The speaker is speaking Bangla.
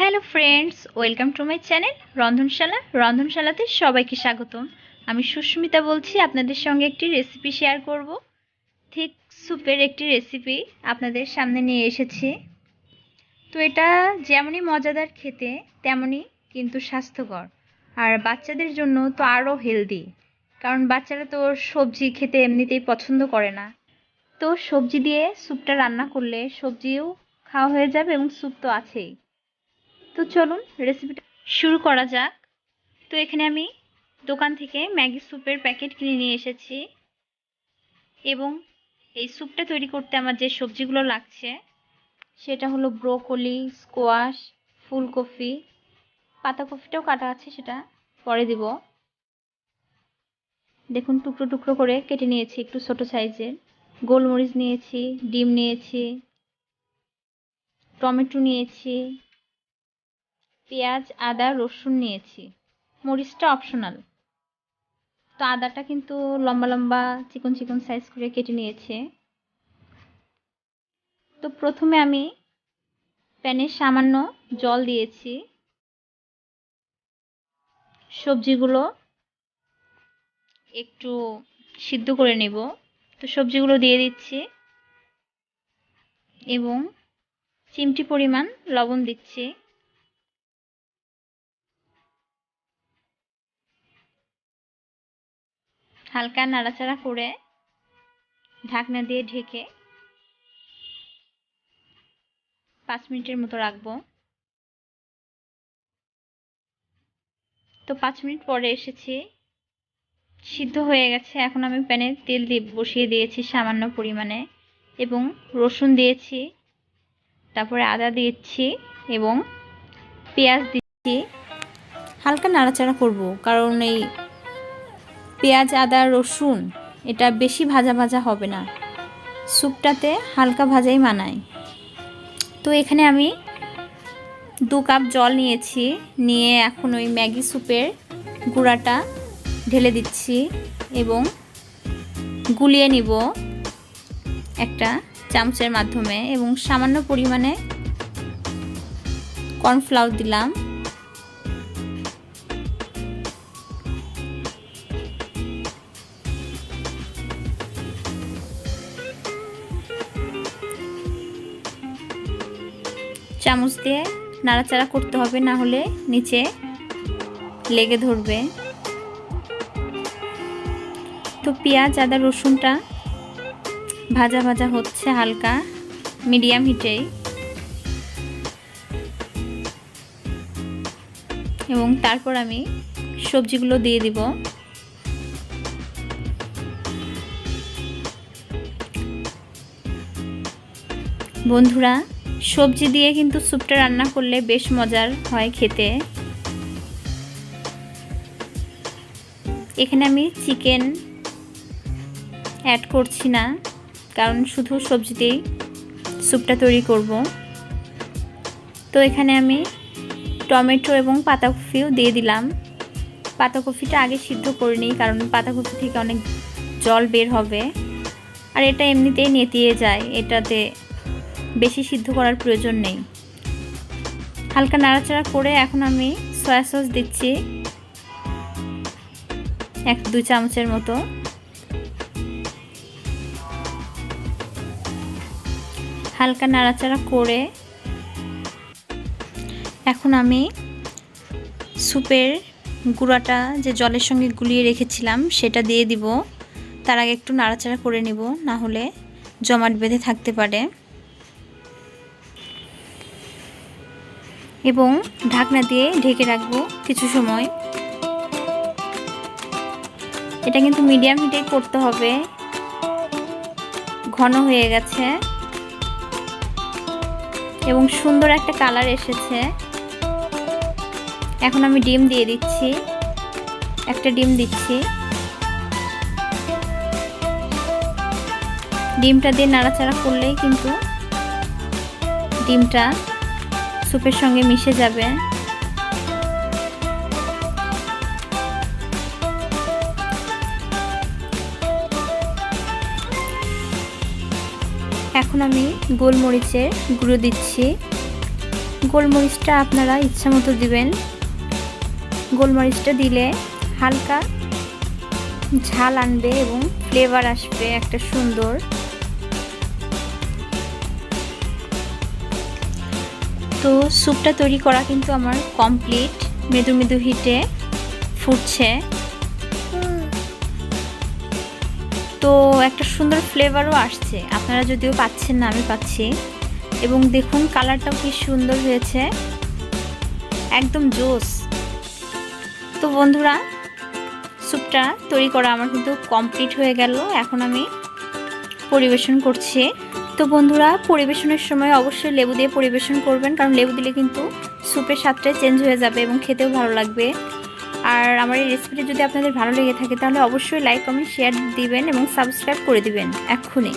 Hello friends, welcome to my channel রন্ধনশালাতে সবাইকে স্বাগতম। আমি সুস্মিতা বলছি, আপনাদের সঙ্গে একটি রেসিপি শেয়ার করব। ঠিক স্যুপের একটি রেসিপি আপনাদের সামনে নিয়ে এসেছি। তো এটা যেমনই মজাদার খেতে, তেমনই কিন্তু স্বাস্থ্যকর, আর বাচ্চাদের জন্য তো আরও হেলদি, কারণ বাচ্চারা তো সবজি খেতে এমনিতেই পছন্দ করে না। তো সবজি দিয়ে স্যুপটা রান্না করলে সবজিও খাওয়া হয়ে যাবে এবং স্যুপ তো আছেই। তো চলুন রেসিপিটা শুরু করা যাক। তো এখানে আমি দোকান থেকে ম্যাগি স্যুপের প্যাকেট কিনে নিয়ে এসেছি, এবং এই স্যুপটা তৈরি করতে আমার যে সবজিগুলো লাগছে সেটা হলো ব্রোকলি, স্কোয়াশ, ফুলকপি, পাতাকপিটাও কাটা আছে, সেটা পরে দিব। দেখুন টুকরো টুকরো করে কেটে নিয়েছি একটু ছোট সাইজের। গোলমরিচ নিয়েছি, ডিম নিয়েছি, টমেটো নিয়েছি, পেঁয়াজ, আদা, রসুন নিয়েছি। মরিচটা অপশনাল। তো আদাটা কিন্তু লম্বা লম্বা চিকন চিকন সাইজ করে কেটে নিয়েছে। তো প্রথমে আমি প্যানে সামান্য জল দিয়েছি, সবজিগুলো একটু সিদ্ধ করে নেব। তো সবজিগুলো দিয়ে দিচ্ছি এবং চিমটি পরিমাণ লবণ দিচ্ছি। হালকা নাড়াচাড়া করে ঢাকনা দিয়ে ঢেকে 5 মিনিটের মতো রাখবো। তো 5 মিনিট পরে এসেছি, সিদ্ধ হয়ে গেছে। এখন আমি প্যানে তেল বসিয়ে দিয়েছি সামান্য পরিমাণে, এবং রসুন দিয়েছি, তারপরে আদা দিচ্ছি এবং পেঁয়াজ দিচ্ছি। হালকা নাড়াচাড়া করব, কারণ এই পেঁয়াজ, আদা, রসুন এটা বেশি ভাজা ভাজা হবে না, স্যুপটাতে হালকা ভাজাই মানায়। তো এখানে আমি 2 কাপ জল নিয়েছি, নিয়ে এখন ওই ম্যাগি স্যুপের গুঁড়াটা ঢেলে দিচ্ছি এবং গুলিয়ে নিব একটা চামচের মাধ্যমে, এবং সামান্য পরিমাণে কর্নফ্লাওয়ার দিলাম। চামচ দিয়ে নাড়াচাড়া করতে হবে, না হলে নিচে লেগে ধরবে। তো পেঁয়াজ, আদা, রসুনটা ভাজা ভাজা হচ্ছে হালকা মিডিয়াম হিটেই, এবং তারপর আমি সবজিগুলো দিয়ে দিব। বন্ধুরা, সবজি দিয়ে কিন্তু স্যুপটা রান্না করলে বেশ মজার হয় খেতে। এখানে আমি চিকেন অ্যাড করছি না, কারণ শুধু সবজি দিয়েই স্যুপটা তৈরি করব। তো এখানে আমি টমেটো এবং পাতাকপিও দিয়ে দিলাম। পাতাকপিটা আগে সিদ্ধ করে নিই, কারণ পাতাকপি থেকে অনেক জল বের হবে, আর এটা এমনিতেই নেতিয়ে যায়, এটাতে বেশি সিদ্ধ করার প্রয়োজন নেই। হালকা নাড়াচাড়া করে এখন আমি সয়া সস দিচ্ছি 1-2 চামচের মতো। হালকা নাড়াচাড়া করে এখন আমি স্যুপের গুঁড়াটা যে জলের সঙ্গে গুলিয়ে রেখেছিলাম সেটা দিয়ে দিব। তার আগে একটু নাড়াচাড়া করে নিব, না হলে জমাট বেঁধে থাকতে পারে। এবং ঢাকনা দিয়ে ঢেকে রাখবো কিছু সময়। এটা কিন্তু মিডিয়াম হিটে করতে হবে। ঘন হয়ে গেছে এবং সুন্দর একটা কালার এসেছে। এখন আমি ডিম দিয়ে দিচ্ছি, একটা ডিম দিচ্ছি। ডিমটা দিয়ে নাড়াচাড়া করলেই কিন্তু ডিমটা স্যুপের সঙ্গে মিশে যাবে। এখন আমি গোলমরিচের গুঁড়ো দিচ্ছি, গোলমরিচটা আপনারা ইচ্ছা মতো দিবেন। গোলমরিচটা দিলে হালকা ঝাল আনবে এবং ফ্লেভার আসবে একটা সুন্দর। তো স্যুপটা তৈরি করা কিন্তু আমার কমপ্লিট। মৃদু মৃদু হিটে ফুটছে, তো একটা সুন্দর ফ্লেভারও আসছে। আপনারা যদিও পাচ্ছেন না, আমি পাচ্ছি। এবং দেখুন কালারটাও কি সুন্দর হয়েছে, একদম জোস। তো বন্ধুরা, স্যুপটা তৈরি করা আমার কিন্তু কমপ্লিট হয়ে গেল। এখন আমি পরিবেশন করছি। তো বন্ধুরা, পরিবেশনের সময় অবশ্যই লেবু দিয়ে পরিবেশন করবেন, কারণ লেবু দিলে কিন্তু স্যুপের স্বাদটাই চেঞ্জ হয়ে যাবে এবং খেতেও ভালো লাগবে। আর আমার এই রেসিপিটি যদি আপনাদের ভালো লেগে থাকে তাহলে অবশ্যই লাইক, কমেন্ট, শেয়ার দিবেন এবং সাবস্ক্রাইব করে দিবেন এক্ষুনি।